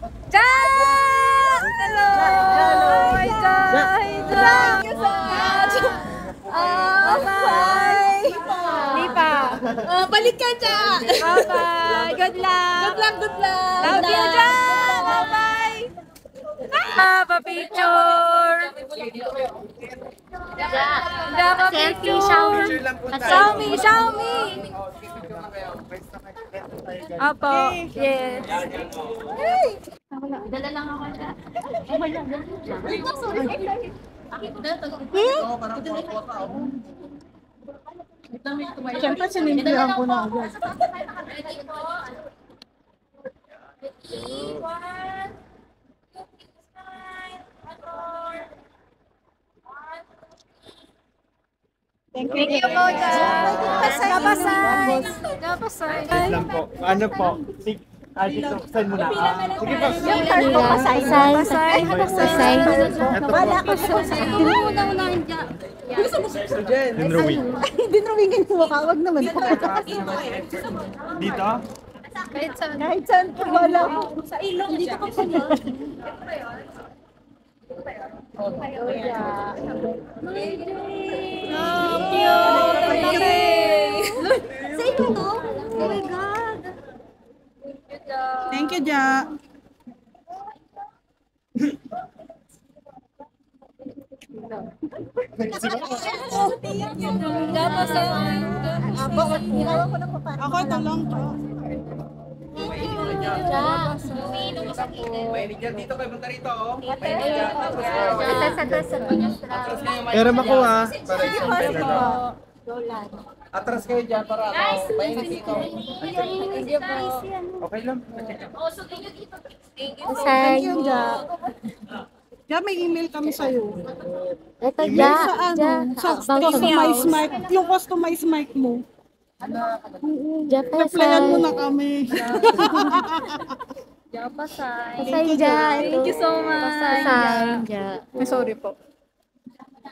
Ja! Hello! Hi, Ja! Hi, Ja! Thank you so much! Bye-bye! Lipa! Balik ka, Ja! Bye-bye! Good luck! Good luck! Love you, Ja! Bye-bye! Pa-picture! Ja, pa-picture! Xiaomi! Xiaomi! Apo, yes. Dala lang ako siya. Siyempre, sinimplihan ko na agad. Thank you po, Ja. Napasay. Napasay. Lang po. Ano po? Send mo na. Sige po. Yung card po, pasay. Pasay. Pasay. Wala ko siya. Una-unahin, Ja. Dinrowing. Dinrawingin ko ka, wag naman po. Dito? Kahit saan. Kahit saan po, wala ko. Sa ilong, dito ka pa niya. Love you. Sa ilong to? Oh my God. Thank you, Ja. Napasay. Ako, ito lang po. Dito kayo, punta rito. Pero makuha. Atras kayo dyan para mainit dito. Okay lang. Thank you, Ja. Ja, may email kami sa'yo. Ito, Email Ja. sa ano? Sa customize mic. Yung customize mic mo. Ja, Replyan mo na kami. Pasay, Ja. Thank you so much. Pasay, Ja. Sorry po.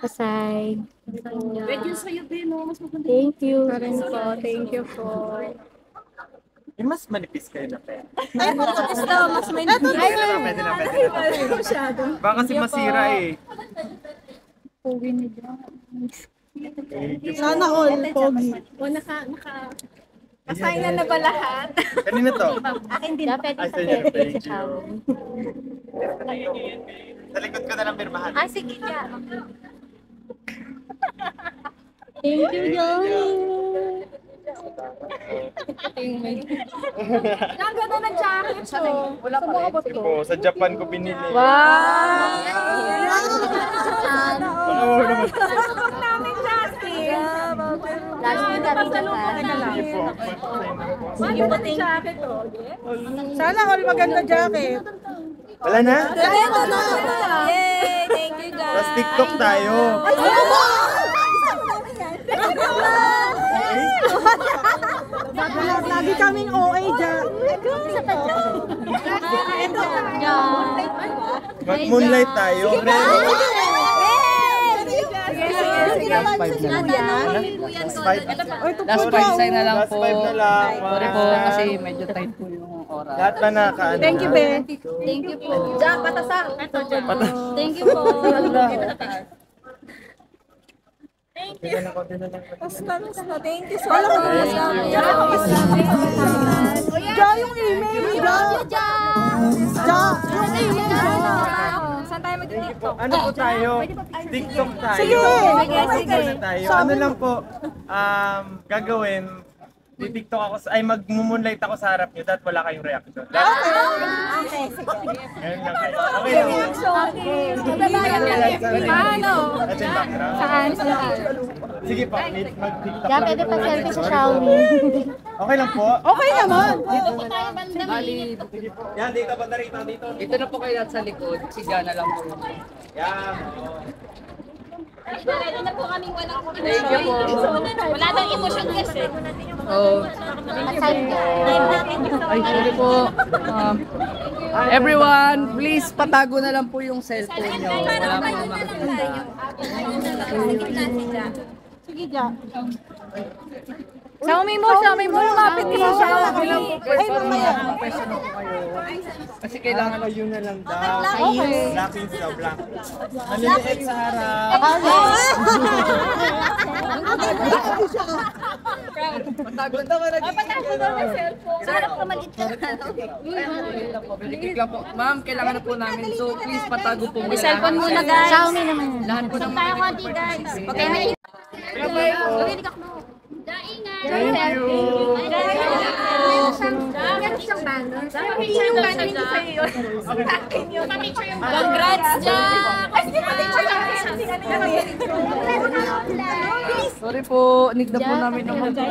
Pasay. Medyo sa'yo din, no? Mas maganda. Thank you. Thank you po. Mas manipis kayo na pera. Ay, mas may Pwede na. Baka kasi masira eh. Sana all, Pogi. Pasay na ba lahat? Kanina to? Akin din. Ja, pwede Ay, sa sa'yo. pwede Thank sa you. Xiaomi. Sa likod ko na lang pirmahan. Ah, sige, Ja. Thank you, Joey. Ang ganda ng jacket ko. Wala pa rin. Oo, sa Japan ko binili. Wow! Oo naman. Huwag namin jacket. Lalo mo na rin Japan. Sige po. Ang ganda ng jacket ko. Sana all maganda jacket. Wala na? Yay! Thank you, guys. Tapos TikTok tayo. Lagi kaming OA, Ja. Mag-moonlight tayo. Last 5 sign na lang Last po. 5 na lang. Sorry po kasi medyo tight po yung oras. Lahat ba na kaano? Thank you, Be. Thank you po. Ja, patasa. Thank you po. Thank you so much. Ja, yung email. Ja. Ja, yung email. Saan tayo mag-tiktok? Ano po tayo? TikTok tayo. Sige. Sige. Ano tayo? Ano lang po, gagawin, di-TikTok ako, ay mag-moonlight ako sa harap nyo, dahil wala kayong reaction. Ganun lang kayo. Okay lang. Paano? At yung background. Saan? Sige po, mag-TikTok Ja, lang. pwede pa selfie sa Xiaomi. Okay lang po. Okay naman. Bali, Yan, dito ba dito? ito na po kayo lahat sa likod. Si Jana lang po. Yan. Meron na po kaming walang Thank you po. Wala nang emosyon kasi. Oh, Pasay, Ja. ay, sorry po. Everyone, please patago na lang po yung cellphone nyo. Wala po makikita. Sige, Ja. Xiaomi mo, lumapit ka sa Xiaomi. Ay, mamaya. Pwesto na po kayo. Kasi kailangan na yun na lang daw. Okay. Blackpink daw, black. Maliliit sa harap. Patago naman na Sarap ka maliit ka. Bilikik lang po. Ma'am, kailangan na po namin. So, please patago po muna. Cellphone muna, guys. Xiaomi naman. Lahat po ng Tayo konti, guys. Okay, may... Thank you. Congrats, Jack! Sorry po, need na po namin ng mga.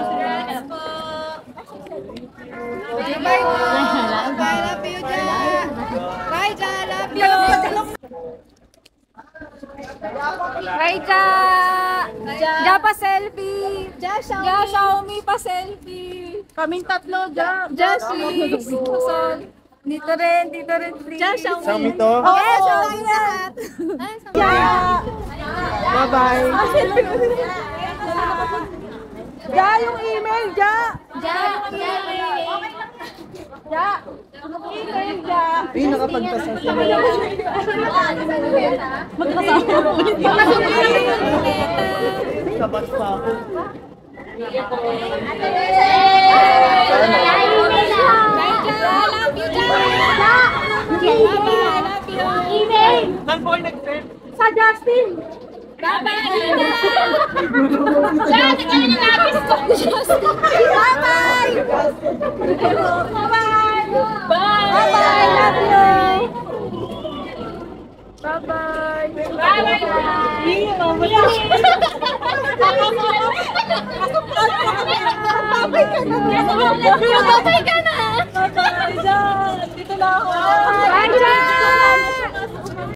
Hi, Ja! Ja pa selfie! Ja, Xiaomi pa selfie! Kaming tatlo, Ja. Ja, please! Dito rin, please. Ja, Xiaomi to. Yes, Xiaomi lahat! Bye-bye. Ja, yung email, Ja. Email, Ja. Ay, nakapagpasa siya. Kabag pa ako. Saan po kayo nag-send? Sa Justin. Babay ka na! Dito na ako!